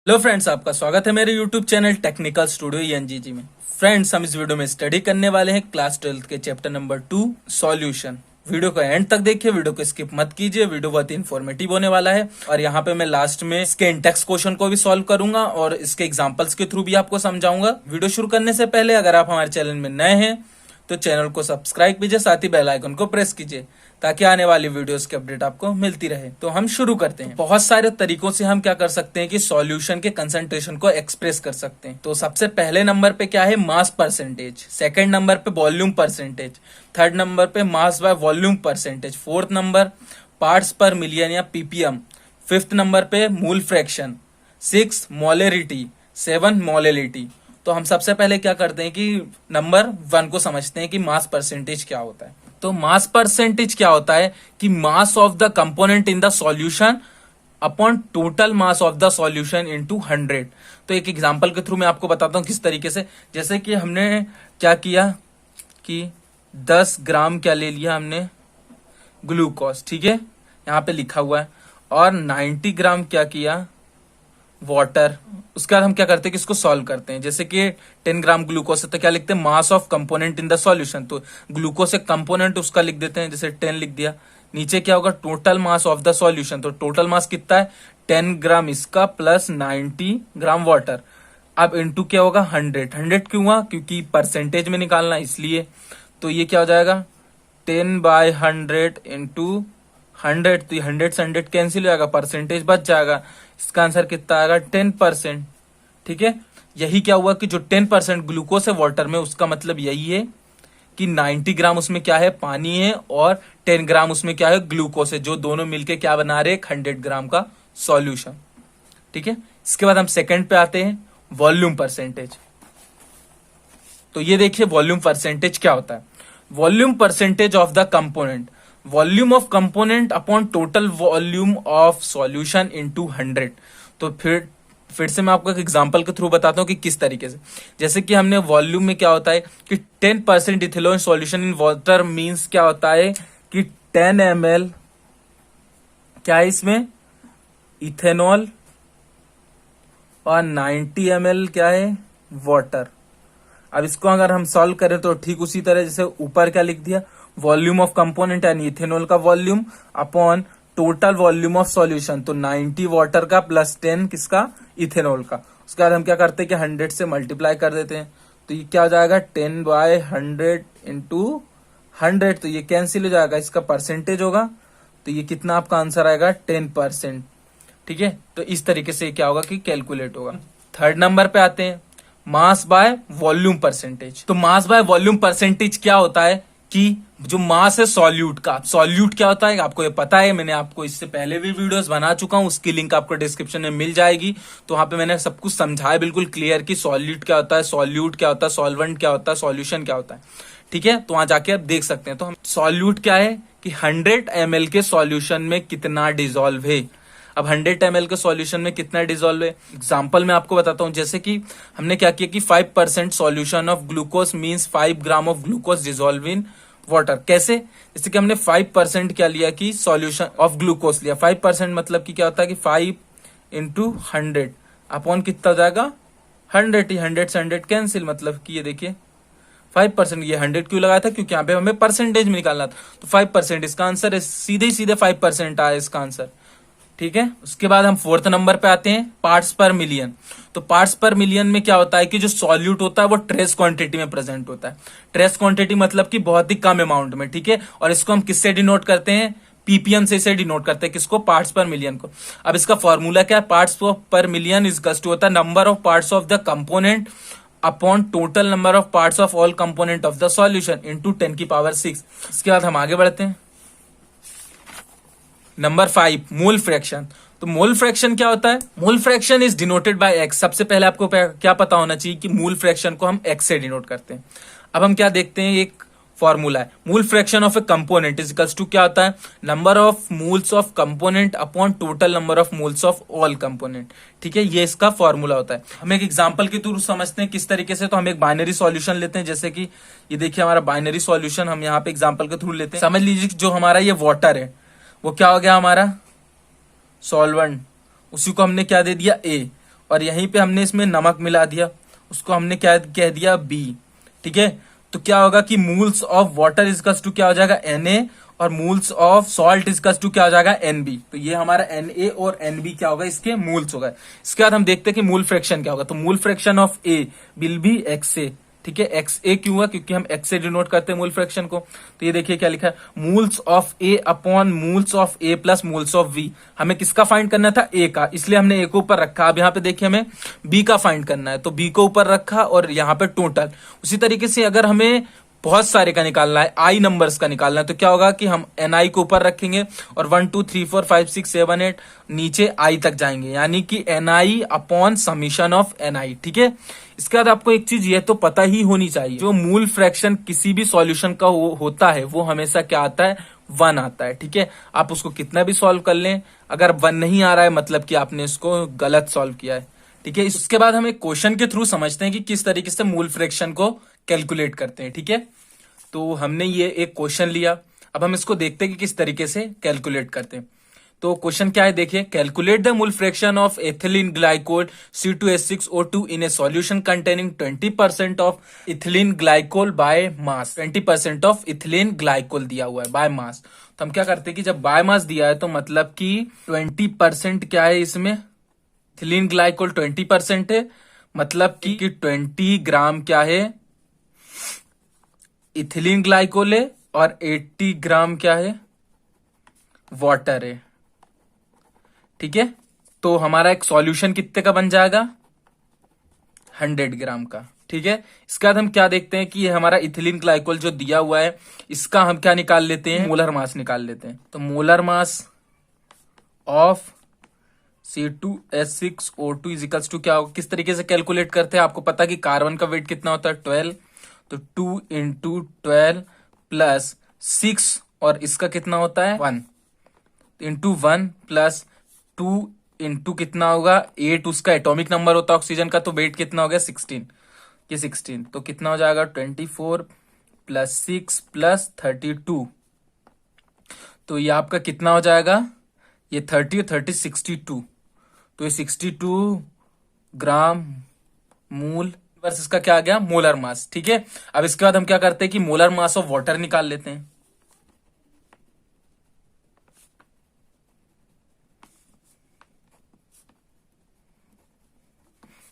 Hello friends, आपका स्वागत है मेरे YouTube channel technical studio NGG में। फ्रेंड्स, हम इस वीडियो में स्टडी करने वाले हैं क्लास 12 के चैप्टर नंबर 2 सॉल्यूशन। वीडियो को एंड तक देखिए, वीडियो को स्किप मत कीजिए, वीडियो बहुत इन्फॉर्मेटिव होने वाला है। और यहाँ पे मैं लास्ट में इसके इंटेक्स क्वेश्चन को भी सॉल्व करूंगा और इसके एग्जाम्पल्स के थ्रू भी आपको समझाऊंगा। वीडियो शुरू करने से पहले अगर आप हमारे चैनल में नए हैं तो चैनल को सब्सक्राइब कीजिए, साथ ही बेल आइकन को प्रेस कीजिए ताकि आने वाली वीडियोस की अपडेट आपको मिलती रहे। तो हम शुरू करते हैं। बहुत सारे तरीकों से हम क्या कर सकते हैं कि सॉल्यूशन के कंसंट्रेशन को एक्सप्रेस कर सकते हैं। तो सबसे पहले नंबर पे क्या है, मास परसेंटेज। सेकंड नंबर पे वॉल्यूम परसेंटेज। थर्ड नंबर पे mass by volume percentage. Fourth number parts per million या पीपीएम। फिफ्थ नंबर पे mole fraction. Six molarity. Seven molality. तो हम सबसे पहले क्या करते हैं कि नंबर 1 को समझते हैं कि मास परसेंटेज क्या होता है। तो मास परसेंटेज क्या होता है कि mass of the component in the solution upon total mass of the solution into 100। तो एक एग्जांपल के थ्रू मैं आपको बताता हूं किस तरीके से। जैसे कि हमने क्या किया कि 10 ग्राम क्या ले लिया हमने ग्लूकोज, ठीक है, यहां पे लिखा हुआ है, और 90 ग्राम क्या किया वाटर। उसके बाद हम क्या करते हैं कि इसको सॉल्व करते हैं। जैसे कि 10 ग्राम ग्लूकोज है तो क्या लिखते हैं, mass of component in the solution. तो ग्लूकोज एक कंपोनेंट उसका लिख देते हैं, जैसे 10 लिख दिया। नीचे क्या होगा, total mass of the solution. तो टोटल मास कितना है, 10 ग्राम इसका प्लस 90 ग्राम वाटर। अब इनटू क्या होगा, 100 क्यों हुआ, क्योंकि परसेंटेज में निकालना इसलिए। तो ये क्या हो जाएगा, 10/100 इंटू 100। तो 100 से 100 कैंसिल हो जाएगा, परसेंटेज बच जाएगा। इसका आंसर कितना आएगा, 10%। ठीक है, यही क्या हुआ कि जो 10% ग्लूकोज है वाटर में, उसका मतलब यही है कि 90 ग्राम उसमें क्या है, पानी है, और 10 ग्राम उसमें क्या है, ग्लूकोज है, जो दोनों मिलके क्या बना रहे, 100 ग्राम का सॉल्यूशन। ठीक है, इसके बाद हम सेकंड पे आते हैं, वॉल्यूम परसेंटेज। तो ये देखिए वॉल्यूम परसेंटेज क्या होता है। Volume percentage of the component, volume of component upon total volume of solution into 100। तो फिर से मैं आपको एक एग्जांपल के थ्रू बताता हूं कि किस तरीके से। जैसे कि हमने वॉल्यूम में क्या होता है कि 10% ethanol solution in water means क्या होता है कि 10 ml क्या है इसमें, इथेनॉल, और 90 ml क्या है, वाटर। अब इसको अगर हम सॉल्व करें तो ठीक उसी तरह जैसे ऊपर क्या लिख दिया, वॉल्यूम ऑफ कंपोनेंट यानी इथेनॉल का volume upon total volume of solution. तो 90 वाटर का प्लस 10 किसका, इथेनॉल का। उसके बाद हम क्या करते हैं कि 100 से मल्टीप्लाई कर देते हैं। तो ये क्या हो जाएगा, 10/100 इंटू 100। तो ये कैंसिल हो जाएगा, इसका परसेंटेज होगा। तो ये कितना आपका आंसर आएगा, 10%। ठीक है, तो इस तरीके से क्या होगा कि कैलकुलेट होगा। थर्ड नंबर पे आते हैं, मास बाय वॉल्यूम परसेंटेज। तो मास बाय वॉल्यूम परसेंटेज क्या होता है कि जो मास है सॉल्यूट का, सॉल्यूट क्या होता है आपको ये पता है, मैंने आपको इससे पहले भी वीडियोस बना चुका हूं, उसकी लिंक आपको डिस्क्रिप्शन में मिल जाएगी। तो वहां पे मैंने सब कुछ समझाया बिल्कुल क्लियर कि सॉल्यूट क्या होता है, सॉल्यूट क्या होता है, सॉल्वेंट क्या होता है, सॉल्यूशन क्या होता है। ठीक है, तो वहां जाके आप देख सकते हैं। तो हम सॉल्यूट क्या है कि 100 ml के सॉल्यूशन में कितना डिजोल्व है। अब 100 ml के सॉल्यूशन में कितना डिजोल्व है, एग्जांपल मैं आपको बताता हूं। जैसे कि हमने क्या किया कि 5% solution of glucose means 5 gram of glucose dissolve in water. कैसे, जैसे कि हमने 5% क्या लिया कि सॉल्यूशन ऑफ ग्लूकोज लिया। 5% मतलब कि क्या होता है कि 5 इंटू 100 अपॉन कितना हो जाएगा, 100 ही। 100 से 100 कैंसिल, मतलब कि ये देखिए 5%, ये 100 क्यों लगाया था, क्योंकि यहाँ पे हमें परसेंटेज में निकालना था। तो 5% इसका आंसर है, सीधे सीधे 5% आया इसका आंसर। ठीक है, उसके बाद हम फोर्थ नंबर पे आते हैं, पार्ट्स पर मिलियन। तो पार्ट्स पर मिलियन में क्या होता है कि जो सॉल्यूट होता है वो ट्रेस क्वांटिटी में प्रेजेंट होता है। ट्रेस क्वांटिटी मतलब कि बहुत ही कम अमाउंट में। ठीक है, और इसको हम किससे डिनोट करते हैं, पीपीएम से इसे डिनोट करते हैं, किसको, पार्ट्स पर मिलियन को। अब इसका फॉर्मूला क्या है, parts per million is to होता है number of parts of the component upon total number of parts of all component of the solution into 10⁶। इसके बाद हम आगे बढ़ते हैं, नंबर 5, मोल फ्रैक्शन। तो मोल फ्रैक्शन क्या होता है, mole fraction is denoted by x. सबसे पहले आपको क्या पता होना चाहिए कि मोल फ्रैक्शन को हम एक्स से डिनोट करते हैं। अब हम क्या देखते हैं, एक फॉर्मूला है, mole fraction of a component is equals to क्या होता है, number of moles of component upon total number of moles of all component. ठीक है, ये इसका फॉर्मूला होता है। हम एक एग्जांपल के थ्रू समझते हैं किस तरीके से। तो हम एक बाइनरी सॉल्यूशन लेते हैं, जैसे कि ये देखिए हमारा बाइनरी सॉल्यूशन हम यहाँ पे एग्जाम्पल के थ्रू लेते हैं। समझ लीजिए जो हमारा ये वाटर है वो क्या हो गया, हमारा सॉल्वेंट, उसी को हमने क्या दे दिया, ए, और यहीं पे हमने इसमें नमक मिला दिया, उसको हमने क्या कह दिया बी। ठीक है, तो क्या होगा कि moles of water equals to क्या हो जाएगा Na, और moles of salt equals to क्या हो जाएगा Nb। तो ये हमारा Na और Nb क्या होगा, इसके मूल्स होगा। इसके बाद हम देखते हैं कि मूल फ्रैक्शन क्या होगा। तो मूल fraction of A will be XA। ठीक है, XA क्यों हुआ, क्योंकि हम X से डिनोट करते हैं मूल फ्रैक्शन को। तो ये देखिए क्या लिखा है, moles of A upon moles of A plus moles of V। हमें किसका फाइंड करना था, A का, इसलिए हमने A को ऊपर रखा। अब यहाँ पे देखिए हमें B का फाइंड करना है, तो B को ऊपर रखा और यहाँ पे टोटल। उसी तरीके से अगर हमें बहुत सारे का निकालना है, आई नंबर्स का निकालना है, तो क्या होगा कि हम Ni को ऊपर रखेंगे और 1 2 3 4 5 6 7 8 नीचे आई तक जाएंगे, यानी कि Ni upon summation of Ni। ठीक है, इसके बाद आपको एक चीज ये तो पता ही होनी चाहिए, जो मूल फ्रैक्शन किसी भी सॉल्यूशन का होता है वो हमेशा क्या आता है, 1 आता है। ठीक है, आप उसको कितना भी सॉल्व कर लें, अगर 1 नहीं आ रहा है मतलब कि आपने इसको गलत सॉल्व किया है। ठीक है, इसके बाद हम एक क्वेश्चन के थ्रू समझते हैं कि किस तरीके से मूल फ्रैक्शन को कैलकुलेट करते हैं। ठीक है, तो हमने ये एक क्वेश्चन लिया, अब हम इसको देखते हैं कि किस तरीके से कैलकुलेट करते हैं। तो क्वेश्चन क्या है, देखिए, कैलकुलेट द मूल fraction of ethylene glycol C2H6O2 in A solution containing 20% of ethylene glycol by mass. 20% of ethylene glycol दिया हुआ है बाय मास। तो हम क्या करते हैं कि जब बाय मास दिया है तो मतलब कि 20% क्या है इसमें, इथिलीन ग्लाइकोल 20% है, मतलब कि 20 ग्राम क्या है, इथिलीन ग्लाइकोल है, और 80 ग्राम क्या है, वाटर है। ठीक है, तो हमारा एक सॉल्यूशन कितने का बन जाएगा, 100 ग्राम का। ठीक है, इसके बाद हम क्या देखते हैं कि ये हमारा इथिलीन ग्लाइकोल जो दिया हुआ है, इसका हम क्या निकाल लेते हैं, मोलर मास निकाल लेते हैं। तो molar mass of C2H6O2 equals to क्या होगा, किस तरीके से कैलकुलेट करते हैं, आपको पता कि कार्बन का वेट कितना होता है, 12, तो 2 इंटू 12 प्लस 6, और इसका कितना होता है 1, इंटू 1 प्लस 2 इंटू कितना होगा 8, उसका एटॉमिक नंबर होता है ऑक्सीजन का, तो वेट कितना हो गया 16, ये 16, तो कितना हो जाएगा 24 प्लस 6 प्लस 32, तो ये आपका कितना हो जाएगा, ये 30 62, तो ये 62 ग्राम मूल वर्स इसका क्या आ गया, मोलर मास। ठीक है, अब इसके बाद हम क्या करते हैं कि मोलर मास ऑफ वाटर निकाल लेते हैं।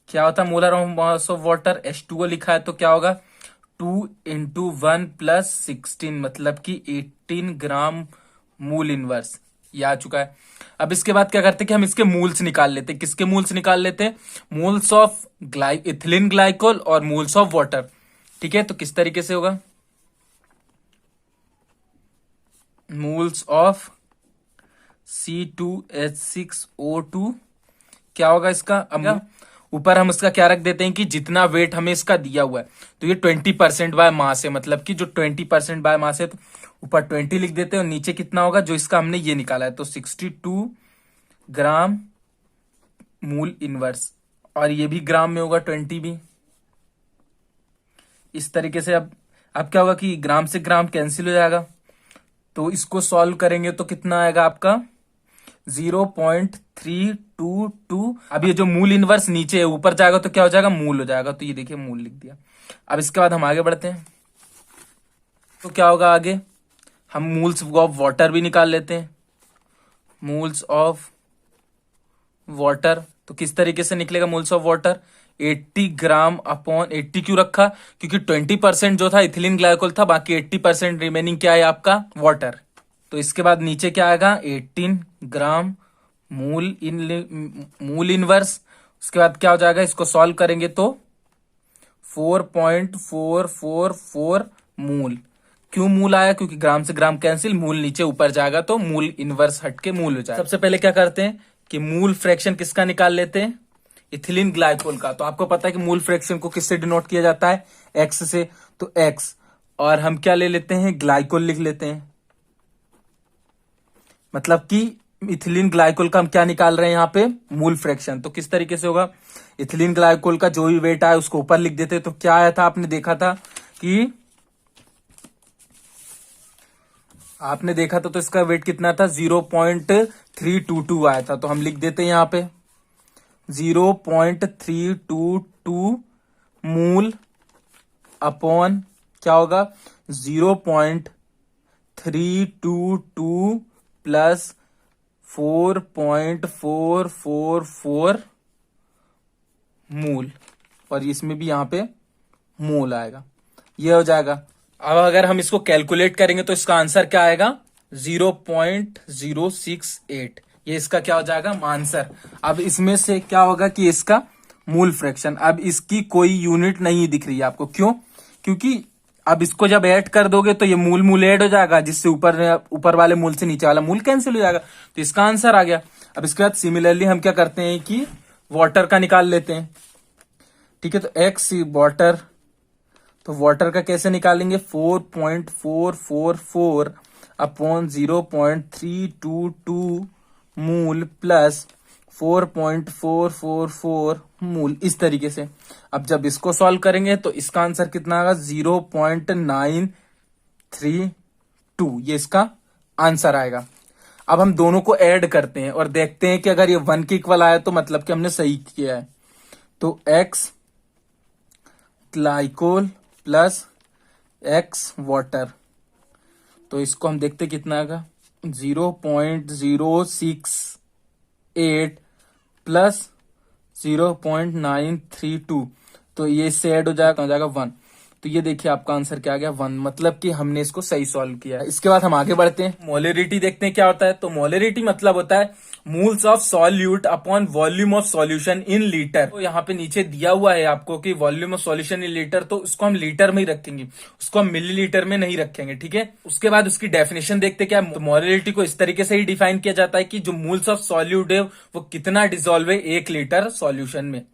क्या होता है molar mass of water, H2O लिखा है, तो क्या होगा 2 इंटू 1 प्लस 16, मतलब कि 18 ग्राम मूल इनवर्स, ये आ चुका है। अब इसके बाद क्या करते हैं कि हम इसके मूल्स निकाल लेते हैं। किसके मूल्स निकाल लेते हैं, मूल्स ऑफ इथिलीन ग्लाइकोल और मूल्स ऑफ वाटर। ठीक है, तो किस तरीके से होगा, मूल्स ऑफ C2H6O2 क्या होगा इसका, अब ऊपर हम इसका क्या रख देते हैं कि जितना वेट हमें इसका दिया हुआ है, तो ये 20% बाय मास है, मतलब कि जो 20% बाय मास है, तो ऊपर 20 लिख देते हैं और नीचे कितना होगा जो इसका हमने ये निकाला है, तो 62 ग्राम मूल इनवर्स, और ये भी ग्राम में होगा 20 भी। इस तरीके से अब क्या होगा कि ग्राम से ग्राम कैंसिल हो जाएगा, तो इसको सॉल्व करेंगे तो कितना आएगा आपका 0.322। अब ये जो मूल इनवर्स नीचे है, ऊपर जाएगा तो क्या हो जाएगा, मूल हो जाएगा, तो ये देखिए मूल लिख दिया। अब इसके बाद हम आगे बढ़ते हैं, तो क्या होगा आगे, हम मूल्स ऑफ वाटर भी निकाल लेते हैं। मूल्स ऑफ वाटर, तो किस तरीके से निकलेगा moles of water, 80 gram upon 80 क्यों रखा, क्योंकि 20% जो था इथिलीन ग्लाइकोल था, बाकी 80% रिमेनिंग क्या है आपका वाटर। तो इसके बाद नीचे क्या आएगा 18 ग्राम मूल इनवर्स। उसके बाद क्या हो जाएगा, इसको सॉल्व करेंगे तो 4.444 मूल। क्यों मूल आया, क्योंकि ग्राम से ग्राम कैंसिल, मूल नीचे ऊपर जाएगा तो मूल इनवर्स हट के मूल हो जाएगा। सबसे पहले क्या करते हैं कि मूल फ्रैक्शन किसका निकाल लेते हैं, इथिलीन ग्लाइकोल का। तो आपको पता है कि मूल फ्रैक्शन को किससे डिनोट किया जाता है, एक्स से, तो एक्स, और हम क्या ले लेते हैं, ग्लाइकोल लिख लेते हैं, मतलब कि इथिलीन ग्लाइकोल का हम क्या निकाल रहे हैं यहाँ पे, मूल फ्रैक्शन। तो किस तरीके से होगा, इथिलीन ग्लाइकोल का जो भी वेट आया उसको ऊपर लिख देते, तो क्या आया था, आपने देखा था कि तो इसका वेट कितना था 0.322 आया था, तो हम लिख देते हैं यहाँ पे 0.322 मूल अपॉन क्या होगा 0.322 प्लस 4.444 मूल, और इसमें भी यहाँ पे मोल आएगा, ये हो जाएगा। अब अगर हम इसको कैलकुलेट करेंगे तो इसका आंसर क्या आएगा 0.068, ये इसका क्या हो जाएगा आंसर। अब इसमें से क्या होगा कि इसका मूल फ्रैक्शन, अब इसकी कोई यूनिट नहीं दिख रही है आपको, क्यों? क्योंकि अब इसको जब ऐड कर दोगे तो ये मूल मूल ऐड हो जाएगा, जिससे ऊपर वाले मूल से नीचे वाला मूल कैंसिल हो जाएगा, तो इसका आंसर आ गया। अब इसके बाद सिमिलरली हम क्या करते हैं कि वाटर का निकाल लेते हैं, ठीक है। तो एक्स वाटर, तो वाटर का कैसे निकालेंगे 4.444 अपॉन 0.322 मूल प्लस 4.444 मूल, इस तरीके से। अब जब इसको सॉल्व करेंगे तो इसका आंसर कितना आएगा 0.932, ये इसका आंसर आएगा। अब हम दोनों को ऐड करते हैं और देखते हैं कि अगर ये 1 के इक्वल आया तो मतलब कि हमने सही किया है। तो x glycol plus x water, तो इसको हम देखते कितना आएगा 0.068 प्लस 0.932, तो ये इससे ऐड हो जाएगा 1। तो ये देखिए आपका आंसर क्या आ गया 1, मतलब कि हमने इसको सही सॉल्व किया है। इसके बाद हम आगे बढ़ते हैं, मोलरिटी देखते हैं क्या होता है। तो मोलरिटी मतलब होता है moles of solute upon volume of solution in litre. तो यहाँ पे नीचे दिया हुआ है आपको कि volume of solution in litre, तो उसको हम लीटर में ही रखेंगे, उसको हम मिलीलीटर में नहीं रखेंगे, ठीक है। उसके बाद उसकी डेफिनेशन देखते क्या है। तो मोलरिटी को इस तरीके से ही डिफाइन किया जाता है कि जो मूल्स ऑफ सॉल्यूट है वो कितना डिसॉल्व है 1 लीटर सॉल्यूशन में।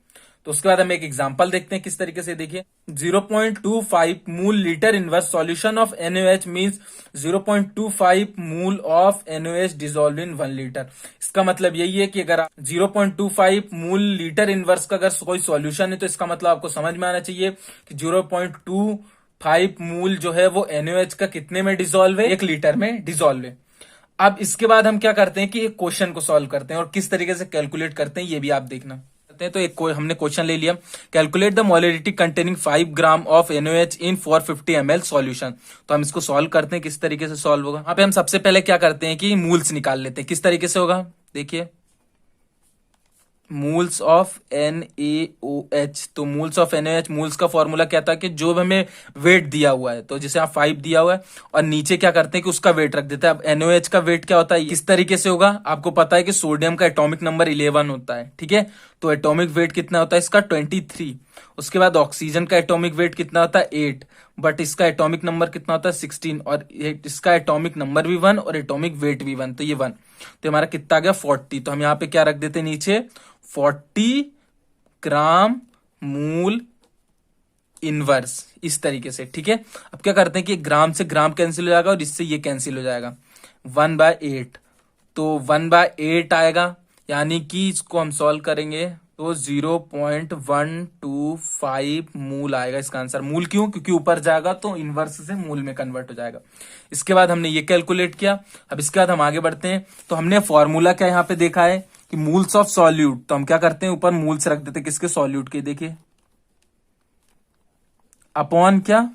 तो उसके बाद हम एक एग्जांपल देखते हैं किस तरीके से, देखिए 0.25 मूल litre inverse solution of NaOH means 0.25 मूल of NaOH dissolve in 1 litre. इसका मतलब यही है कि अगर 0.25 मूल लीटर इनवर्स का अगर कोई सॉल्यूशन है तो इसका मतलब आपको समझ में आना चाहिए कि 0.25 मूल जो है वो NaOH का कितने में डिसॉल्व है 1 लीटर में डिसॉल्व है। अब इसके बाद हम क्या करते हैं कि एक क्वेश्चन को सॉल्व करते हैं और किस तरीके से कैलकुलेट करते हैं ये भी आप देखना। तो एक हमने क्वेश्चन ले लिया, calculate the molarity containing 5 gram of NaOH in 450 ml solution. तो हम इसको सॉल्व करते हैं, किस तरीके से सॉल्व होगा। यहाँ पे हम सबसे पहले क्या करते हैं कि मूल्स निकाल लेते हैं, किस तरीके से होगा देखिए मूल्स ऑफ NaOH। तो मूल्स ऑफ NaOH, मूल्स का फॉर्मूला क्या था कि जो हमें वेट दिया हुआ है, तो जैसे यहाँ 5 दिया हुआ है और नीचे क्या करते हैं कि उसका वेट रख देते हैं। अब NaOH का वेट क्या होता है, किस तरीके से होगा, आपको पता है कि सोडियम का एटॉमिक नंबर 11 होता है, ठीक है। तो एटॉमिक वेट कितना होता है इसका 23। उसके बाद ऑक्सीजन का एटॉमिक वेट कितना होता है 8, बट इसका एटॉमिक नंबर कितना होता है 16, और इसका एटॉमिक नंबर भी 1 और एटॉमिक वेट भी 1, तो ये 1। तो हमारा कितना आ गया 40। तो हम यहाँ पे क्या रख देते हैं नीचे 40 ग्राम मूल इनवर्स, इस तरीके से, ठीक है। अब क्या करते हैं कि ग्राम से ग्राम कैंसिल हो जाएगा और इससे ये कैंसिल हो जाएगा 1/8, तो 1/8 आएगा, यानी कि इसको हम सॉल्व करेंगे तो 0.125 मूल आएगा इसका आंसर। मूल क्यों, क्योंकि ऊपर जाएगा तो इनवर्स से मूल में कन्वर्ट हो जाएगा। इसके बाद हमने ये कैलकुलेट किया। अब इसके बाद हम आगे बढ़ते हैं, तो हमने फॉर्मूला क्या यहाँ पे देखा है कि मूल्स ऑफ सॉल्यूट, तो हम क्या करते हैं ऊपर मूल्स रख देते हैं किसके, सॉल्यूट के, देखिए अपॉन क्या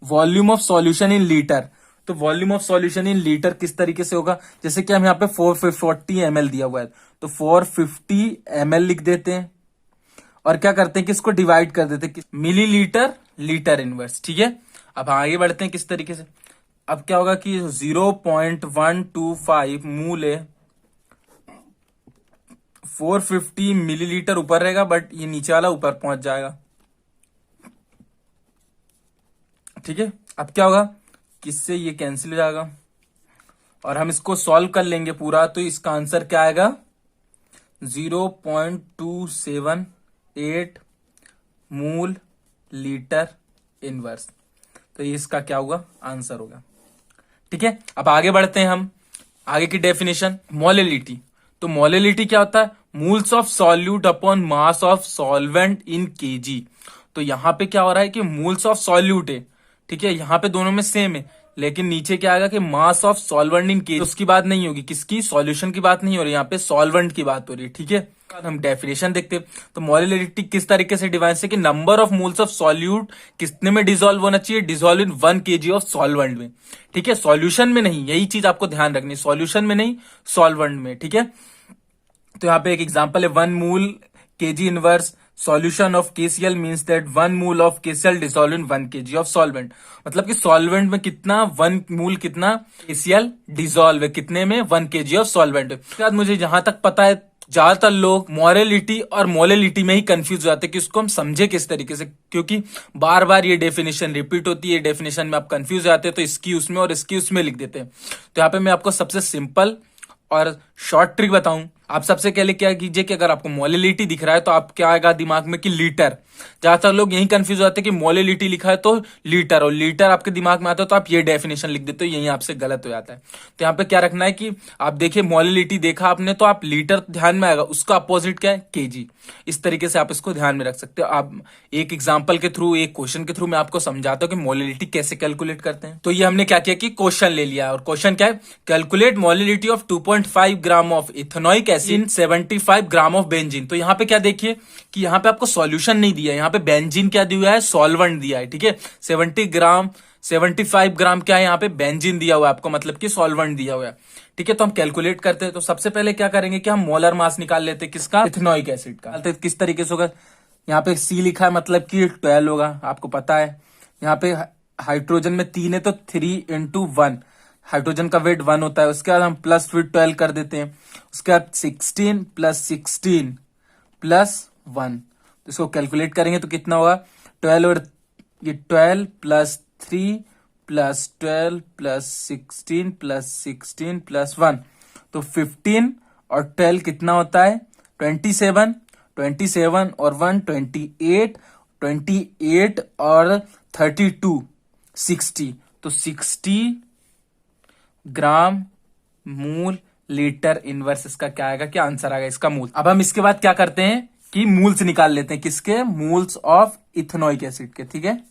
volume of solution in litre. तो volume of solution in litre किस तरीके से होगा, जैसे कि हम यहाँ पे 440 ml दिया हुआ है तो 450 ml लिख देते हैं और क्या करते हैं कि इसको डिवाइड कर देते हैं मिलीलीटर लीटर इनवर्स, ठीक है। अब आगे बढ़ते हैं किस तरीके से। अब क्या होगा कि 0.125 मूल है, 450 मिलीलीटर ऊपर रहेगा बट ये नीचे वाला ऊपर पहुंच जाएगा, ठीक है। अब क्या होगा, किससे ये कैंसिल हो जाएगा और हम इसको सॉल्व कर लेंगे पूरा, तो इसका आंसर क्या आएगा 0.278 मूल लीटर इनवर्स। तो ये इसका क्या होगा आंसर होगा, ठीक है। अब आगे बढ़ते हैं हम, आगे की डेफिनेशन मोलरिटी। तो मोलरिटी क्या होता है, moles of solute upon mass of solvent in kg. तो यहां पे क्या हो रहा है कि मूल्स ऑफ सॉल्यूट है, ठीक है, यहां पे दोनों में सेम है, लेकिन नीचे क्या आएगा कि मास ऑफ सॉल्वेंट इन केजी, उसकी बात नहीं होगी, किसकी, सॉल्यूशन की बात नहीं हो रही, यहाँ पे सॉल्वेंट की बात हो रही है, ठीक है। बाद हम डेफिनेशन देखते हैं। तो मोलैलिटी किस तरीके से डिवाइन से कि number of moles of solute कितने में डिसॉल्व होना चाहिए, dissolve in 1 kg of solvent में। ठीक है, सॉल्यूशन में नहीं, यही चीज आपको ध्यान रखनी, सॉल्यूशन में नहीं, सॉल्वेंट में। ठीक है, तो यहाँ पे एक एग्जांपल है 1 मोल kg inverse solution of KCl means that 1 mole of KCl dissolve in 1 kg of solvent. मतलब कि सॉल्वेंट में कितना 1 मोल कितना KCl डिसॉल्व है, कितने में 1 kg ऑफ सॉल्वेंट। उसके बाद मुझे जहां तक पता है ज्यादातर लोग मोलैलिटी और मोलैलिटी में ही कंफ्यूज हो जाते हैं कि उसको हम समझे किस तरीके से, क्योंकि बार बार ये डेफिनेशन रिपीट होती है, डेफिनेशन में आप कंफ्यूज हो जाते हैं तो इसकी उसमें और इसकी उसमें लिख देते हैं। तो यहाँ पे मैं आपको सबसे सिंपल और शॉर्ट ट्रिक बताऊं। आप सबसे पहले क्या कीजिए कि अगर आपको मोलैलिटी दिख रहा है तो आप क्या आएगा दिमाग में कि लीटर। ज्यादातर लोग यही कंफ्यूज होते हैं कि मोलैलिटी लिखा है तो लीटर, और लीटर आपके दिमाग में आता है तो आप ये डेफिनेशन लिख देते हो, यही आपसे गलत हो जाता है। तो यहाँ पे क्या रखना है कि आप देखिए मोलैलिटी देखा आपने तो आप लीटर ध्यान में आएगा, उसका अपोजिट क्या है केजी। इस तरीके से आप इसको ध्यान में रख सकते हो। आप एक एग्जाम्पल के थ्रू, एक क्वेश्चन के थ्रू मैं आपको समझाता हूँ कि मोलैलिटी कैसे कैलकुलेट करते हैं। तो ये हमने क्या किया कि क्वेश्चन ले लिया, और क्वेश्चन क्या है, calculate molality of 2.5 gram of ethanoic acid 75 gram of benzene. तो यहाँ पे क्या देखिए कि यहाँ पे आपको सॉल्यूशन नहीं दिया है, यहाँ पे बेंजीन क्या दिया है, सॉल्वेंट दिया है। ठीक है, 75 ग्राम क्या है, यहाँ पे बेंजीन दिया हुआ है आपको, मतलब कि सॉल्वेंट दिया हुआ है। ठीक है, तो हम कैलकुलेट करते हैं। तो सबसे पहले क्या करेंगे कि हम मोलर मास निकाल लेते हैं, किसका, इथेनॉइक एसिड का। किस तरीके से होगा, यहाँ पे C लिखा है मतलब कि 12 होगा, आपको पता है। यहाँ पे हाइड्रोजन में 3 है तो 3×1, हाइड्रोजन का वेट 1 होता है। उसके बाद हम प्लस फिर 12 कर देते हैं। उसके बाद 16 + 16 + 1, तो इसको कैलकुलेट करेंगे तो कितना होगा, 12 और ये 12 + 3 + 12 + 16 + 16 + 1, तो 15 और 12 कितना होता है, 27, 27 और 1 28, 28 और 32 60, तो 60 ग्राम मूल लीटर इनवर्स इसका क्या आएगा, क्या आंसर आएगा इसका मूल। अब हम इसके बाद क्या करते हैं कि मूल्स निकाल लेते हैं, किसके, मूल्स ऑफ इथेनॉइक एसिड के। ठीक है,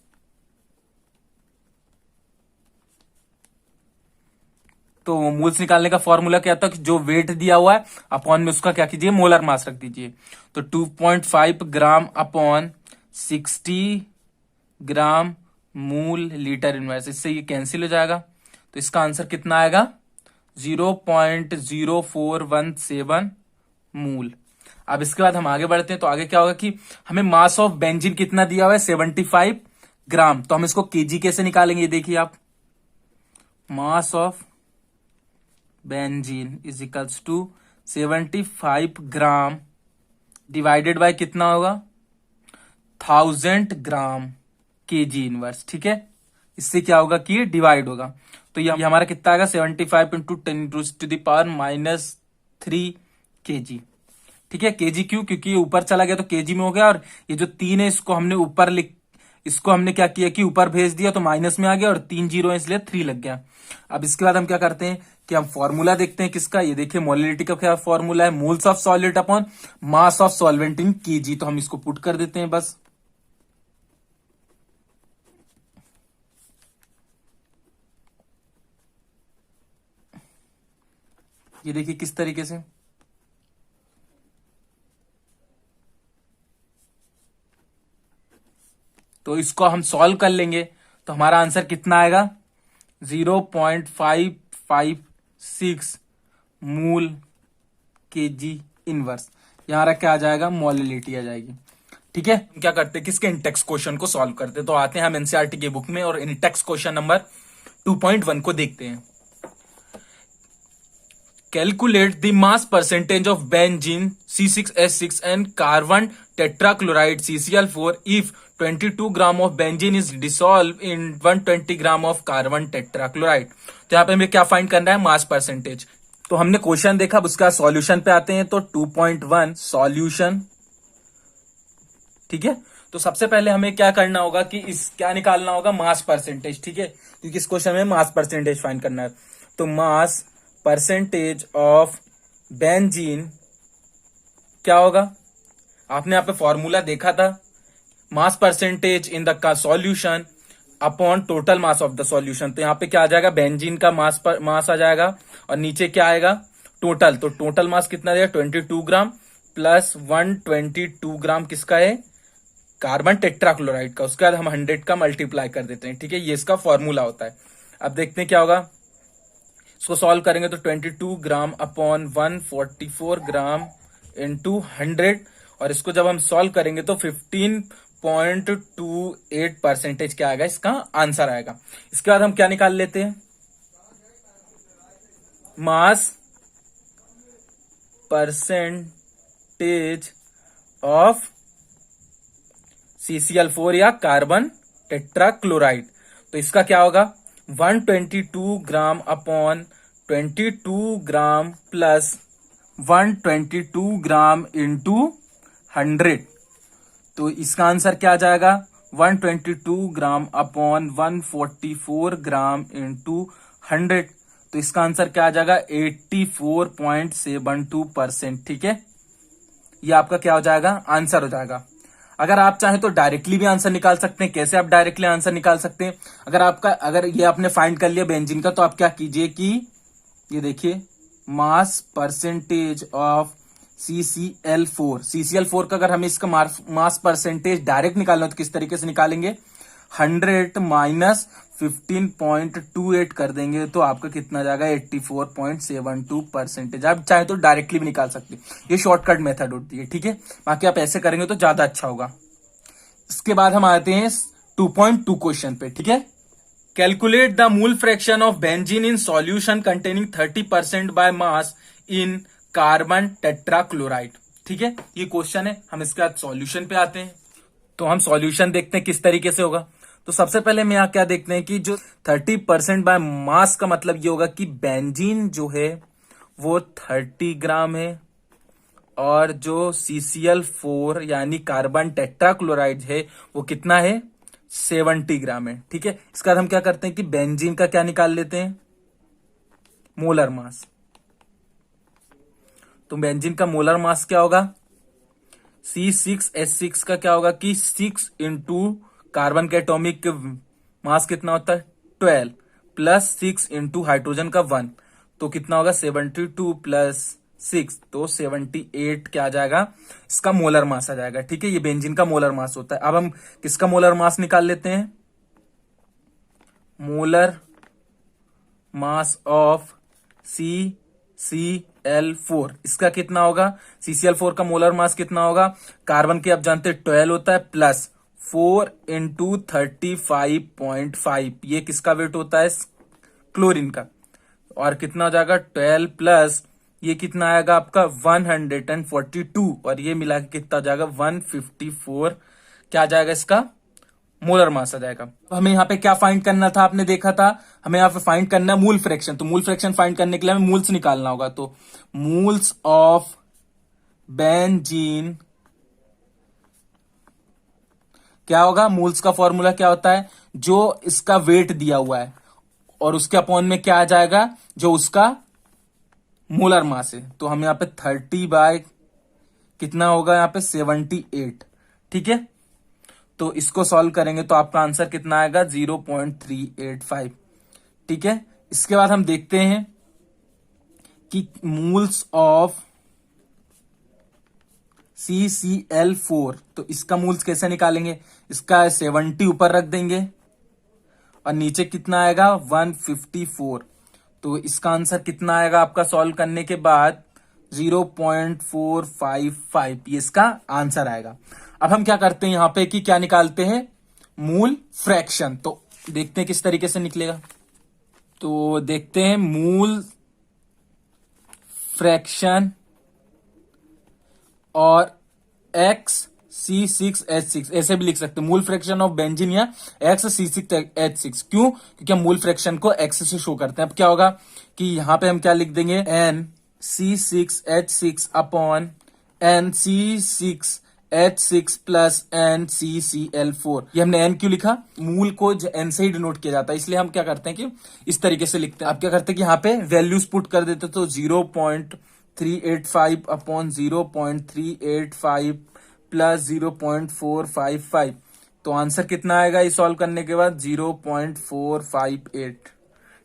तो मूल्स निकालने का फॉर्मूला क्या था कि जो वेट दिया हुआ है अपॉन में उसका क्या कीजिए, मोलर मास रख दीजिए। तो 2.5 ग्राम अपॉन 60 ग्राम मूल लीटर इनवर्स, इससे ये कैंसिल हो जाएगा। तो इसका आंसर कितना आएगा, 0.0417 मूल। अब इसके बाद हम आगे बढ़ते हैं। तो आगे क्या होगा कि हमें मास ऑफ बेंजीन कितना दिया हुआ है, 75 ग्राम। तो हम इसको केजी कैसे निकालेंगे, ये देखिए आप, mass of benzene is equals to 75 gram divided by कितना होगा, 1000 ग्राम केजी इनवर्स। ठीक है, इससे क्या होगा कि ये डिवाइड होगा। तो ये हमारा कितना आएगा, 75 × 10⁻³ kg। ठीक है, केजी क्यों, क्योंकि ये ऊपर चला गया तो केजी में हो गया, और ये जो 3 है इसको हमने ऊपर इसको हमने क्या किया कि ऊपर भेज दिया तो माइनस में आ गया, और 3 0 है इसलिए 3 लग गया। अब इसके बाद हम क्या करते हैं कि हम फॉर्मूला देखते हैं किसका, ये देखिए मोलैलिटी का क्या फॉर्मूला है, moles of solid upon mass of solvent in kg. तो हम इसको पुट कर देते हैं बस। ये देखिए किस तरीके से, तो इसको हम सॉल्व कर लेंगे तो हमारा आंसर कितना आएगा, 0.556 मूल केजी इनवर्स। यहां रख के आ जाएगा मोलैलिटी आ जाएगी। ठीक है, क्या करते हैं किसके इंटेक्स क्वेश्चन को सॉल्व करते हैं। तो आते हैं हम एनसीईआरटी की बुक में और इंटेक्स क्वेश्चन नंबर 2.1 को देखते हैं। Calculate the mass percentage of benzene C6H6 and carbon tetrachloride CCl4 if 22 gram of benzene is dissolved in 120 gram of carbon tetrachloride। तो यहाँ पे हमें क्या फाइंड करना है, मास परसेंटेज। तो हमने क्वेश्चन देखा, उसका सॉल्यूशन पे आते हैं। तो 2.1 सॉल्यूशन। ठीक है, तो सबसे पहले हमें क्या करना होगा कि क्या निकालना होगा, मास परसेंटेज। ठीक है, क्योंकि इस क्वेश्चन में मास परसेंटेज फाइंड करना है। तो मास परसेंटेज ऑफ बेंजीन क्या होगा, आपने यहाँ पे फॉर्मूला देखा था, mass percentage in the solution upon total mass of the solution. तो यहाँ पे क्या आ जाएगा, बेंजीन का मास आ जाएगा, और नीचे क्या आएगा, टोटल। तो टोटल मास कितना देगा, 22 ग्राम प्लस 122 ग्राम किसका है, कार्बन टेट्राक्लोराइड का। उसके बाद हम 100 का मल्टीप्लाई कर देते हैं, ठीक है, ये इसका फॉर्मूला होता है। अब देखते हैं क्या होगा, इसको सॉल्व करेंगे तो 22 ग्राम अपॉन 144 ग्राम इंटू 100, और इसको जब हम सॉल्व करेंगे तो 15.28% क्या आएगा, इसका आंसर आएगा। इसके बाद हम क्या निकाल लेते हैं, मास परसेंटेज ऑफ CCl4 या कार्बन टेट्राक्लोराइड। तो इसका क्या होगा, 122 ग्राम upon 22 gram plus 122 gram into 100। तो इसका आंसर क्या आ जाएगा, 122 ग्राम अपॉन 144 ग्राम इंटू 100। तो इसका आंसर क्या आ जाएगा, 84.72%, ठीक है। ये आपका क्या हो जाएगा, आंसर हो जाएगा। अगर आप चाहें तो डायरेक्टली भी आंसर निकाल सकते हैं। कैसे आप डायरेक्टली आंसर निकाल सकते हैं, अगर ये आपने फाइंड कर लिया बेंजीन का, तो आप क्या कीजिए कि ये देखिए, मास परसेंटेज ऑफ CCl4 का अगर हमें इसका मास परसेंटेज डायरेक्ट निकालना हो तो किस तरीके से निकालेंगे, 100 माइनस 15.28 कर देंगे तो आपका कितना जाएगा, 84.72%। आप चाहे तो डायरेक्टली भी निकाल सकते हैं, ये शॉर्टकट मेथड होती है, ठीक है। बाकी आप ऐसे करेंगे तो ज्यादा अच्छा होगा। इसके बाद हम आते हैं 2.2 क्वेश्चन पे, ठीक है। कैलकुलेट द मूल fraction of benzene in solution containing 30% by mass in carbon tetrachloride, ठीक है। ये क्वेश्चन है, हम इसके बाद सॉल्यूशन पे आते हैं। तो हम सॉल्यूशन देखते हैं किस तरीके से होगा। तो सबसे पहले हम यहाँ क्या देखते हैं कि जो 30% बाय मास का मतलब ये होगा कि बेंजीन जो है वो 30 ग्राम है, और जो CCl4 यानी कार्बन टेट्राक्लोराइड है वो कितना है, 70 ग्राम है, ठीक है। इसका हम क्या करते हैं कि बेंजीन का क्या निकाल लेते हैं, मोलर मास। तो बेंजीन का मोलर मास क्या होगा, C6H6 का क्या होगा कि 6 इंटू कार्बन के एटॉमिक मास कितना होता है 12 प्लस 6 इंटू हाइड्रोजन का 1, तो कितना होगा 72 प्लस 6, तो 78 क्या आ जाएगा, इसका मोलर मास आ जाएगा, ठीक है। ये बेंजीन का मोलर मास होता है। अब हम किसका मोलर मास निकाल लेते हैं, मोलर मास ऑफ CCl4, इसका कितना होगा, CCl4 का मोलर मास कितना होगा, कार्बन के आप जानते हैं 12 होता है, प्लस 4 इंटू 35.5, ये किसका वेट होता है, क्लोरीन का, और कितना हो जाएगा 12 प्लस ये कितना आएगा आपका 142, और ये मिला के कितना जाएगा 154, क्या आ जाएगा इसका मोलर मास आ जाएगा। हमें यहाँ पे क्या फाइंड करना था, आपने देखा था, हमें यहाँ पे फाइंड करना है मूल फ्रैक्शन। तो मूल फ्रैक्शन फाइंड करने के लिए हमें मूल्स निकालना होगा। तो मूल्स ऑफ बेंजीन क्या होगा, मूल्स का फॉर्मूला क्या होता है, जो इसका वेट दिया हुआ है और उसके अपॉन में क्या आ जाएगा, जो उसका मोलर मास है। तो हम यहाँ पे 30 बाय कितना होगा, यहाँ पे 78, ठीक है। तो इसको सॉल्व करेंगे तो आपका आंसर कितना आएगा, 0.385, ठीक है। इसके बाद हम देखते हैं कि मूल्स ऑफ CCl4, तो इसका मूल्स कैसे निकालेंगे, इसका 70 ऊपर रख देंगे और नीचे कितना आएगा 154, तो इसका आंसर कितना आएगा आपका सॉल्व करने के बाद 0.455, ये इसका आंसर आएगा। अब हम क्या करते हैं यहाँ पे कि क्या निकालते हैं, मूल फ्रैक्शन। तो देखते हैं किस तरीके से निकलेगा। तो देखते हैं मूल फ्रैक्शन और XC6H6, ऐसे भी लिख सकते हैं, मूल फ्रैक्शन ऑफ बेंजीन या XC6H6। क्यों, क्योंकि हम मूल फ्रैक्शन को X से शो करते हैं। अब क्या होगा कि यहां पे हम क्या लिख देंगे, NC6H6 upon NC6H6 plus NCCl4। ये हमने N क्यों लिखा, मूल को N से ही डिनोट किया जाता है, इसलिए हम क्या करते हैं कि इस तरीके से लिखते हैं। आप क्या करते हैं कि यहाँ पे वैल्यूज पुट कर देते, तो 0.385 अपॉन 0.385 प्लस 0.455, तो आंसर कितना आएगा इस सॉल्व करने के बाद 0.458,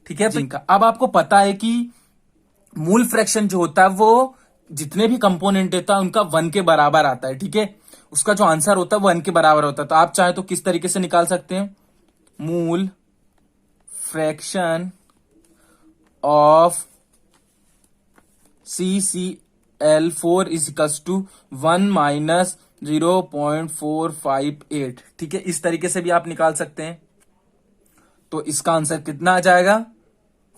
ठीक है। जिनका अब आपको पता है कि मूल फ्रैक्शन जो होता है वो जितने भी कंपोनेंट होता है उनका 1 के बराबर आता है, ठीक है। उसका जो आंसर होता है 1 के बराबर होता है। तो आप चाहे तो किस तरीके से निकाल सकते हैं, mole fraction of CCl4 is equals to 1 minus 0.458, ठीक है। इस तरीके से भी आप निकाल सकते हैं। तो इसका आंसर कितना आ जाएगा,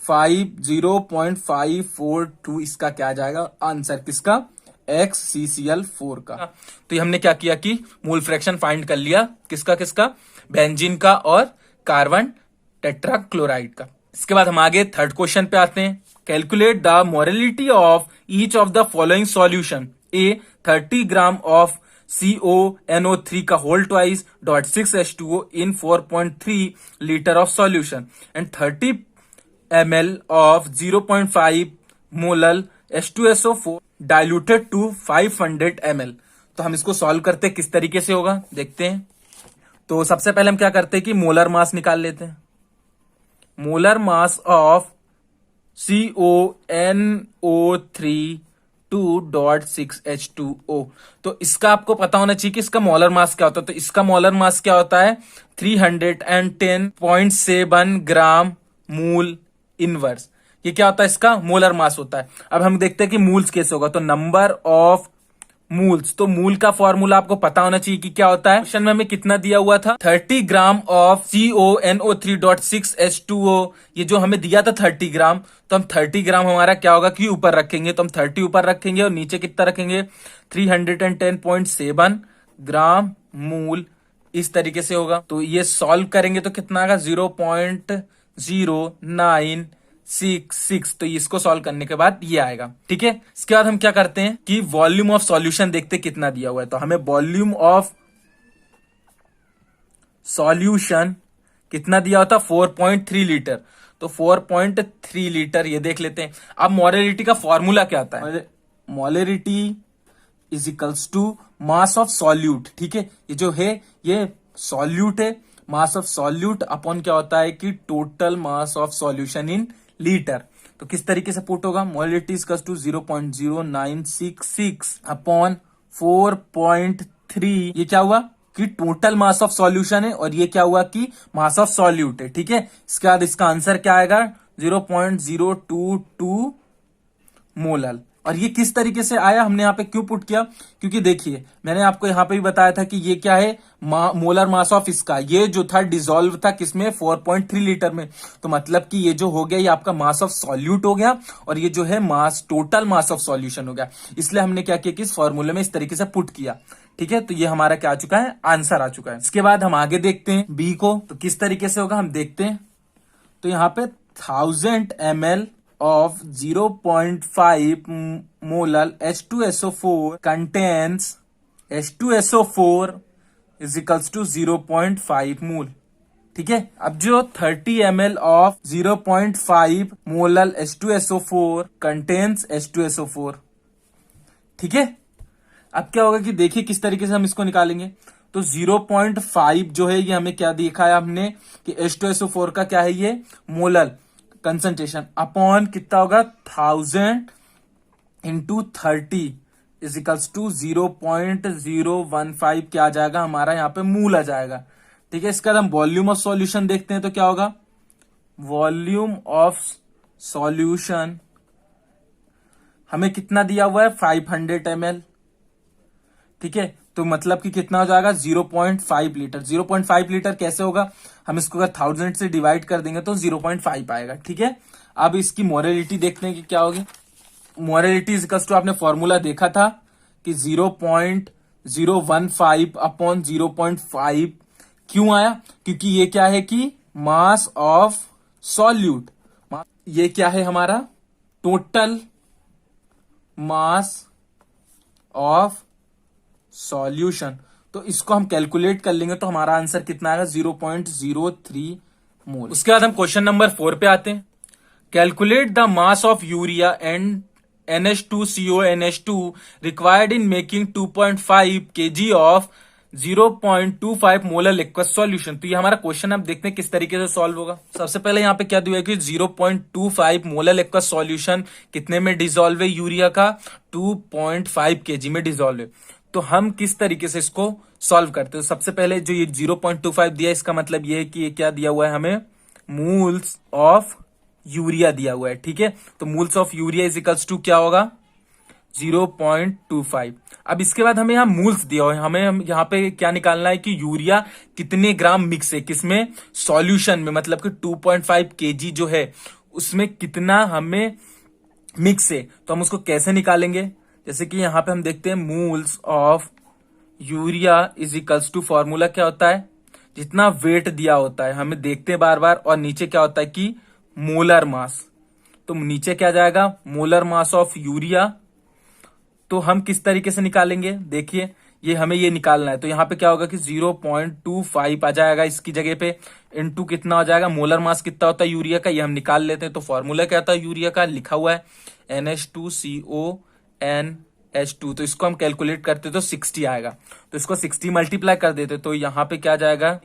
0.542। इसका क्या आ जाएगा आंसर, किसका, XCCl4 का। तो ये हमने क्या किया कि मूल फ्रैक्शन फाइंड कर लिया, किसका किसका, बेंजीन का और कार्बन टेट्राक्लोराइड का। इसके बाद हम आगे थर्ड क्वेश्चन पे आते हैं। Calculate the molarity of each of the following solution. A 30 gram of CONO3 का whole twice dot 6H2O in 4.3 liter of solution and 30 ml of 0.5 molal H2SO4 diluted to 500 ml। तो हम इसको solve करते हैं, किस तरीके से होगा देखते हैं। तो सबसे पहले हम क्या करते हैं कि मोलर मास निकाल लेते हैं। Molar mass of CONO3 2.6H2O। तो इसका आपको पता होना चाहिए कि इसका मोलर मास क्या होता है। तो इसका मोलर मास क्या होता है, 310.7 ग्राम मूल इनवर्स। ये क्या होता है, इसका मोलर मास होता है। अब हम देखते हैं कि मूल्स कैसे होगा। तो नंबर ऑफ मूल्स, तो मूल का फॉर्मूला आपको पता होना चाहिए कि क्या होता है। क्वेश्चन में हमें कितना दिया हुआ था, 30 ग्राम ऑफ CONO3.6H2O। ये जो हमें दिया था 30 ग्राम, तो हम 30 ग्राम हमारा क्या होगा कि ऊपर रखेंगे। तो हम 30 ऊपर रखेंगे और नीचे कितना रखेंगे, 310.7 ग्राम मूल। इस तरीके से होगा। तो ये सॉल्व करेंगे तो कितना आएगा, 0.0966। तो इसको सॉल्व करने के बाद ये आएगा, ठीक है। इसके बाद हम क्या करते हैं कि वॉल्यूम ऑफ सॉल्यूशन देखते कितना दिया हुआ है। तो हमें वॉल्यूम ऑफ सॉल्यूशन कितना दिया होता, 4.3 लीटर। तो 4.3 लीटर ये देख लेते हैं। अब मोलरिटी का फॉर्मूला क्या आता है, molarity is equals to mass of solute, ठीक है। ये जो है ये सॉल्यूट है, मास ऑफ सॉल्यूट अपॉन क्या होता है कि total mass of solution in litre. तो किस तरीके से पुट होगा, मोलरिटी इज टू 0.0966 अपॉन 4.3। ये क्या हुआ कि टोटल मास ऑफ सॉल्यूशन है और ये क्या हुआ कि मास ऑफ सॉल्यूट है, ठीक है। इसके बाद इसका आंसर क्या आएगा, 0.022 मोलल। और ये किस तरीके से आया, हमने यहाँ पे क्यों पुट किया, क्योंकि देखिए मैंने आपको यहाँ पे भी बताया था कि ये क्या है, मोलर मास ऑफ इसका, ये जो था डिसॉल्व था किसमें, 4.3 लीटर में। तो मतलब कि ये जो हो गया ये आपका मास ऑफ सॉल्यूट हो गया और ये जो है मास, टोटल मास ऑफ सॉल्यूशन हो गया। इसलिए हमने क्या किया कि इस फॉर्मूले में इस तरीके से पुट किया, ठीक है। तो ये हमारा क्या आ चुका है, आंसर आ चुका है। इसके बाद हम आगे देखते हैं बी को। तो किस तरीके से होगा हम देखते हैं। तो यहाँ पे 1000 ml of 0.5 molar H2SO4 contains H2SO4 is equals to 0.5 मोल, ठीक है। अब जो 30 ml of 0.5 molar H2SO4 contains H2SO4, ठीक है। अब क्या होगा कि देखिए किस तरीके से हम इसको निकालेंगे। तो 0.5 जो है ये हमें क्या दिखा है हमने कि H2SO4 का क्या है ये मोलर कंसंट्रेशन अपॉन कितना होगा 1000 इंटू 30 इज इक्वल्स टू 0.015 क्या आ जाएगा हमारा यहाँ पे मूल आ जाएगा, ठीक है। इसके बाद हम वॉल्यूम ऑफ सॉल्यूशन देखते हैं। तो क्या होगा, वॉल्यूम ऑफ सॉल्यूशन हमें कितना दिया हुआ है 500 ml, ठीक है। तो मतलब कि कितना हो जाएगा 0.5 लीटर। 0.5 लीटर कैसे होगा, हम इसको अगर 1000 से डिवाइड कर देंगे तो 0.5 आएगा, ठीक है। अब इसकी मोरलिटी देखते हैं कि क्या होगी। मोरलिटी इज इक्वल्स टू, आपने फॉर्मूला देखा था कि 0.015 अपॉन 0.5 क्यों आया, क्योंकि ये क्या है कि मास ऑफ सॉल्यूट, ये क्या है हमारा टोटल मास ऑफ सॉल्यूशन। तो इसको हम कैलकुलेट कर लेंगे तो हमारा आंसर कितना आएगा 0.03 मोल। उसके बाद हम क्वेश्चन नंबर 4 पे आते हैं। Calculate the mass of urea and NH2CONH2 required in making 2.5 kg of 0.25 molar liquid solution. तो ये हमारा क्वेश्चन, अब देखते हैं किस तरीके से सॉल्व होगा। सबसे पहले यहाँ पे क्या दिया है कि 0.25 मोलर लिक्विड सॉल्यूशन कितने में डिसॉल्व है, यूरिया का 2.5 kg में डिसॉल्व है। तो हम किस तरीके से इसको सॉल्व करते हैं। सबसे पहले जो ये 0.25 दिया है, इसका मतलब ये है कि ये क्या दिया हुआ है हमें, मोल्स ऑफ यूरिया दिया हुआ है। ठीक है, तो moles of urea is equals to क्या होगा, 0.25। अब इसके बाद हमें यहाँ मूल्स दिया हुआ है, हमें यहाँ पे क्या निकालना है कि यूरिया कितने ग्राम मिक्स है किसमें, सॉल्यूशन में, मतलब कि 2.5 kg जो है उसमें कितना हमें मिक्स है। तो हम उसको कैसे निकालेंगे, जैसे कि यहाँ पे हम देखते हैं moles of urea is equals to, formula क्या होता है, जितना वेट दिया होता है हमें देखते हैं बार बार, और नीचे क्या होता है कि मोलर मास। तो नीचे क्या जाएगा, मोलर मास ऑफ यूरिया। तो हम किस तरीके से निकालेंगे, देखिए ये हमें ये निकालना है। तो यहाँ पे क्या होगा कि 0.25 आ जाएगा इसकी जगह पे, इनटू कितना हो जाएगा, मोलर मास कितना होता है यूरिया का, ये हम निकाल लेते हैं। तो फॉर्मूला क्या था यूरिया का, लिखा हुआ है NH2CONH2। तो इसको हम कैलकुलेट करते तो 60 आएगा। तो इसको 60 मल्टीप्लाई कर देते तो यहाँ पे क्या जाएगा,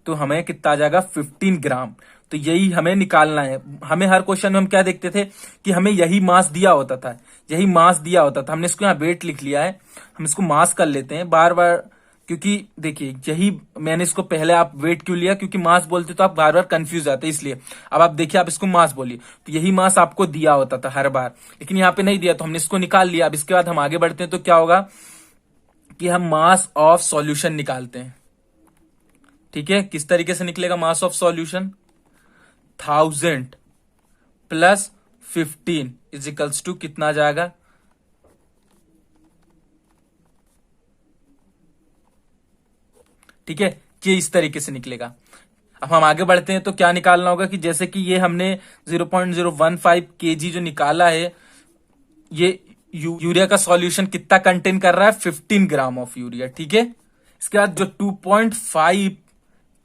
तो हमें कितना आ जाएगा 15 ग्राम। तो यही हमें निकालना है। हमें हर क्वेश्चन में हम क्या देखते थे कि हमें यही मास दिया होता था, यही मास दिया होता था। हमने इसको यहाँ वेट लिख लिया है, हम इसको मास कर लेते हैं बार बार, क्योंकि देखिए यही मैंने इसको पहले, आप वेट क्यों लिया, क्योंकि मास बोलते तो आप बार बार कंफ्यूज आते, इसलिए। अब आप देखिए, आप इसको मास बोलिए, तो यही मास आपको दिया होता था हर बार, लेकिन यहाँ पे नहीं दिया तो हमने इसको निकाल लिया। अब इसके बाद हम आगे बढ़ते हैं तो क्या होगा कि हम मास ऑफ सॉल्यूशन निकालते हैं। ठीक है, किस तरीके से निकलेगा mass of solution, 1000 plus 15 is equals to कितना आ जाएगा, ठीक है, ये इस तरीके से निकलेगा। अब हम आगे बढ़ते हैं तो क्या निकालना होगा कि जैसे कि ये हमने 0.015 kg जो निकाला है, ये यूरिया का सॉल्यूशन कितना कंटेन कर रहा है, 15 ग्राम ऑफ यूरिया। ठीक है, इसके बाद जो 2.5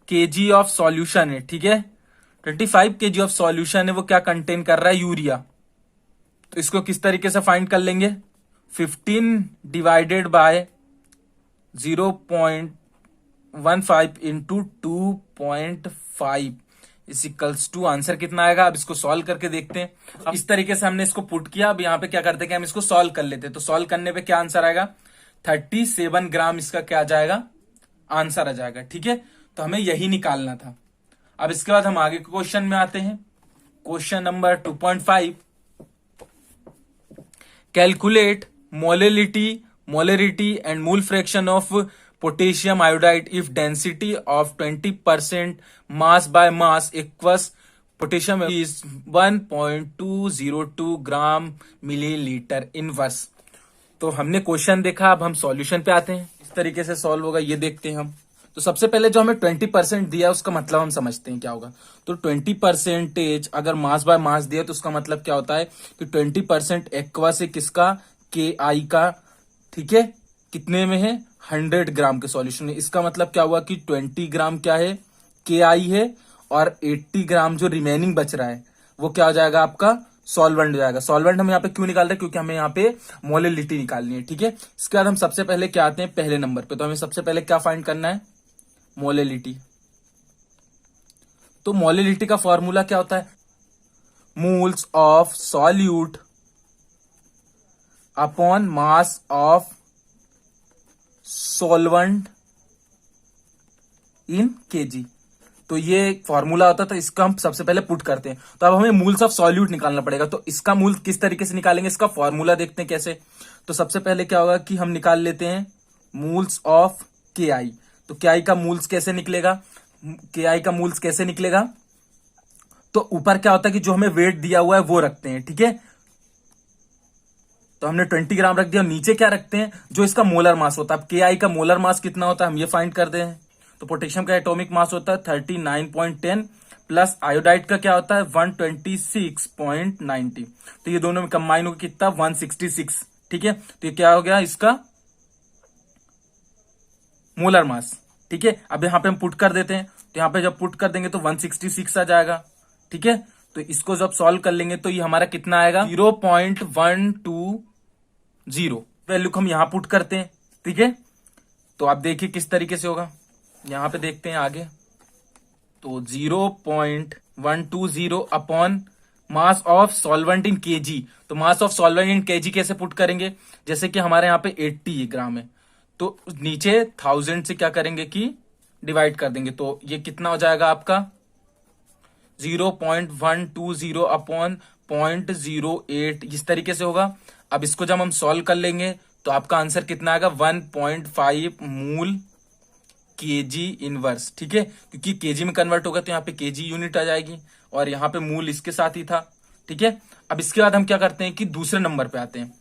kg ऑफ सॉल्यूशन है, ठीक है, 25 kg ऑफ सॉल्यूशन है, वो क्या कंटेन कर रहा है, यूरिया। तो इसको किस तरीके से फाइंड कर लेंगे, 15 divided by 0.15 into 2.5 is equals to, answer कितना आएगा। अब इसको सॉल्व करके देखते हैं। अब इस तरीके से हमने इसको पुट किया। अब यहाँ पे क्या करते हैं कि हम इसको सॉल्व कर लेते हैं। तो सॉल्व करने पे क्या आंसर आएगा, 37 ग्राम इसका क्या आ जाएगा, आंसर आ जाएगा। ठीक है, तो हमें यही निकालना था। अब इसके बाद हम आगे के क्वेश्चन में आते हैं। Question number 2.5, calculate molarity and mole fraction of potassium iodide if density of 20% mass by mass equals potassium is 1.202 gram millilitre inverse. तो हमने क्वेश्चन देखा, अब हम सॉल्यूशन पे आते हैं। इस तरीके से सॉल्व होगा, ये देखते हैं हम। तो सबसे पहले जो हमें 20% दिया उसका मतलब हम समझते हैं क्या होगा। तो 20% अगर मास बाय मास दिया तो उसका मतलब क्या होता है कि 20% एक्वा से किसका, KI का। ठीक है, कितने में है, 100 ग्राम के सॉल्यूशन में। इसका मतलब क्या हुआ कि 20 ग्राम क्या है, KI है, और 80 ग्राम जो रिमेनिंग बच रहा है वो क्या हो जाएगा, आपका सॉल्वेंट हो जाएगा। सॉल्वेंट हम यहाँ पे क्यों निकाल रहे हैं, क्योंकि हमें यहाँ पे मोलिलिटी निकालनी है। ठीक है, इसके बाद हम सबसे पहले क्या आते हैं, पहले नंबर पे। तो हमें सबसे पहले क्या फाइंड करना है, मोलिलिटी। तो मोलिलिटी का फॉर्मूला क्या होता है, moles of solute upon mass of solvent in kg. तो ये फॉर्मूला होता है, तो इसका हम सबसे पहले पुट करते हैं। तो अब हमें मूल्स ऑफ सॉल्यूट निकालना पड़ेगा। तो इसका मूल किस तरीके से निकालेंगे, इसका फॉर्मूला देखते हैं कैसे। तो सबसे पहले क्या होगा कि हम निकाल लेते हैं मूल्स ऑफ KI। तो KI का मूल्स कैसे निकलेगा, KI का मूल्स कैसे निकलेगा, तो ऊपर क्या होता है कि जो हमें वेट दिया हुआ है वो रखते हैं। ठीक है, तो हमने 20 ग्राम रख दिया, और नीचे क्या रखते हैं, जो इसका मोलर मास होता है। अब KI का मोलर मास कितना होता है हम ये फाइंड करते हैं। तो पोटेशियम का एटॉमिक मास होता है 39.10 प्लस आयोडाइड का क्या होता है 126.90। तो ये दोनों में कंबाइन होकर कितना 166। ठीक है, तो ये क्या हो गया इसका मोलर मास। ठीक है, अब यहां पे हम पुट कर देते हैं। तो यहां पे जब पुट कर देंगे तो 166 आ जाएगा। ठीक है, तो इसको जब सॉल्व कर लेंगे तो ये हमारा कितना आएगा 0.120। वैल्यू को हम यहां पुट करते हैं। ठीक है, तो आप देखिए किस तरीके से होगा, यहां पे देखते हैं आगे। तो 0.120 upon mass of solvent in kg. तो mass of solvent in kg कैसे पुट करेंगे, जैसे कि हमारे यहाँ पे 80 ग्राम है, तो नीचे 1000 से क्या करेंगे कि डिवाइड कर देंगे। तो ये कितना हो जाएगा आपका 0.120 अपॉन 0.08, इस तरीके से होगा। अब इसको जब हम सॉल्व कर लेंगे तो आपका आंसर कितना आएगा 1.5 मूल केजी इनवर्स। ठीक है, क्योंकि केजी में कन्वर्ट होगा तो यहाँ पे केजी यूनिट आ जाएगी और यहाँ पे मूल इसके साथ ही था। ठीक है, अब इसके बाद हम क्या करते हैं कि दूसरे नंबर पे आते हैं।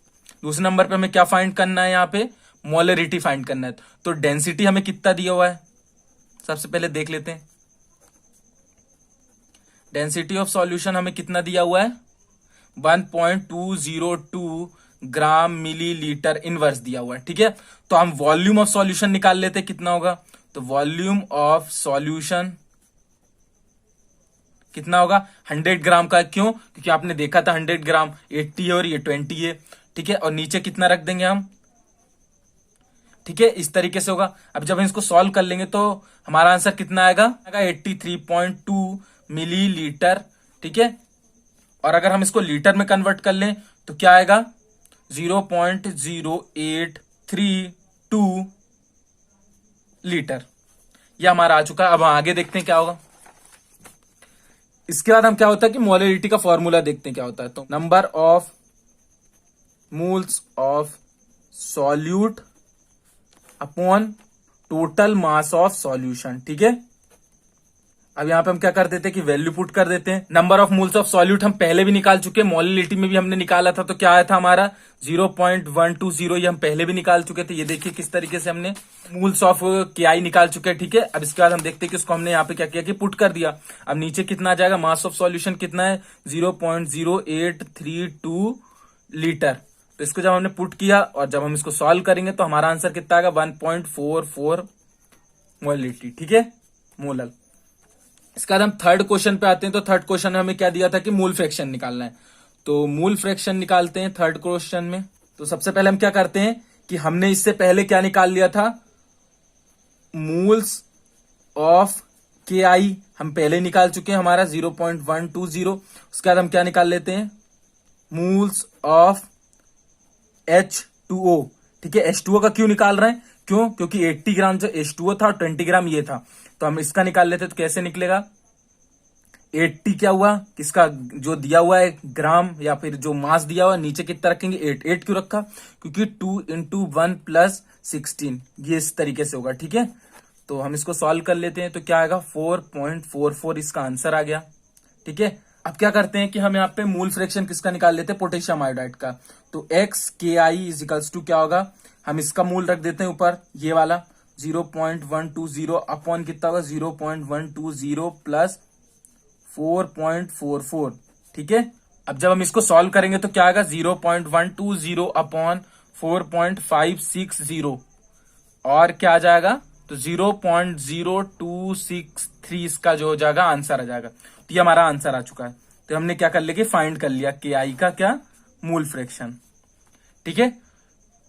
दूसरे नंबर पे हमें क्या फाइंड करना है, यहाँ पे मोलरिटी फाइंड करना है। तो डेंसिटी हमें कितना दिया हुआ है, सबसे पहले देख लेते हैं। डेंसिटी ऑफ सॉल्यूशन हमें कितना दिया हुआ है 1.202 ग्राम मिलीलीटर इनवर्स दिया हुआ है। ठीक है, तो हम वॉल्यूम ऑफ सॉल्यूशन निकाल लेते हैं, कितना होगा। तो वॉल्यूम ऑफ सॉल्यूशन कितना होगा 100 ग्राम का। क्यों, क्योंकि आपने देखा था 100 ग्राम 80 है और ये 20 है। ठीक है, और नीचे कितना रख देंगे हम। ठीक है, इस तरीके से होगा। अब जब हम इसको सॉल्व कर लेंगे तो हमारा आंसर कितना आएगा 83.2 मिलीलीटर। ठीक है, और अगर हम इसको लीटर में कन्वर्ट कर लें तो क्या आएगा 0.0832 लीटर। यह हमारा आ चुका है। अब आगे देखते हैं क्या होगा। इसके बाद हम क्या होता है कि मोलरिटी का फॉर्मूला देखते हैं क्या होता है। तो number of moles of solute upon total mass of solution. ठीक है, अब यहां पे हम क्या कर देते हैं कि वैल्यू पुट कर देते हैं। Number of moles of solute हम पहले भी निकाल चुके हैं, मोलरिटी में भी हमने निकाला था। तो क्या आया था हमारा 0.120, ये हम पहले भी निकाल चुके थे। ये देखिए किस तरीके से हमने मोल्स ऑफ केआई निकाल चुके हैं। ठीक है, अब इसके बाद हम देखते हैं कि उसको हमने यहाँ पे क्या किया कि पुट कर दिया। अब नीचे कितना आ जाएगा, मास ऑफ सॉल्यूशन कितना है 0.0832 लीटर। तो इसको जब हमने पुट किया और जब हम इसको सॉल्व करेंगे तो हमारा आंसर कितना आएगा 1.44 मोलरिटी। ठीक है, मोलर। इसके बाद हम थर्ड क्वेश्चन पे आते हैं। तो थर्ड क्वेश्चन में हमें क्या दिया था कि मूल फ्रैक्शन निकालना है। तो मूल फ्रैक्शन निकालते हैं थर्ड क्वेश्चन में। तो सबसे पहले हम क्या करते हैं कि हमने इससे पहले क्या निकाल लिया था, मूल्स ऑफ के आई हम पहले निकाल चुके हैं, हमारा 0.120। उसके बाद हम क्या निकाल लेते हैं, मूल्स ऑफ H2O। ठीक है, H2O का क्यों निकाल रहे हैं, क्यों, क्योंकि 80 ग्राम जो H2O था और 20 ग्राम ये था। तो हम इसका निकाल लेते, तो कैसे निकलेगा 80 क्या हुआ, किसका जो दिया हुआ है ग्राम या फिर जो मास दिया हुआ है नीचे कितना रखेंगे 8 क्यों रखा, क्योंकि 2 × 1 + 16 ये इस तरीके से होगा। ठीक है, तो हम इसको सॉल्व कर लेते हैं। तो क्या आएगा 4.44 इसका आंसर आ गया। ठीक है, अब क्या करते हैं कि हम यहाँ पे मूल फ्रैक्शन किसका निकाल लेते हैं, पोटेशियम आयोडाइड का। तो XKI = क्या होगा, हम इसका मूल रख देते हैं ऊपर, ये वाला 0.120 अपॉन कितना होगा 0.120 + 4.44। ठीक है, अब जब हम इसको सॉल्व करेंगे तो क्या आएगा 0.120 अपॉन 4.560 और क्या आ जाएगा, तो 0.0263 इसका जो हो जाएगा आंसर आ जाएगा। तो ये हमारा आंसर आ चुका है। तो हमने क्या कर लिया कि फाइंड कर लिया के आई का क्या, मूल फ्रैक्शन। ठीक है,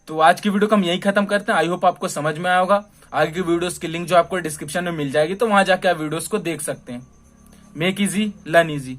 तो आज की वीडियो को हम यही खत्म करते हैं। आई होप आपको समझ में आया होगा। आगे की वीडियोस की लिंक जो आपको डिस्क्रिप्शन में मिल जाएगी, तो वहां जाके आप वीडियोस को देख सकते हैं। Make easy learn easy.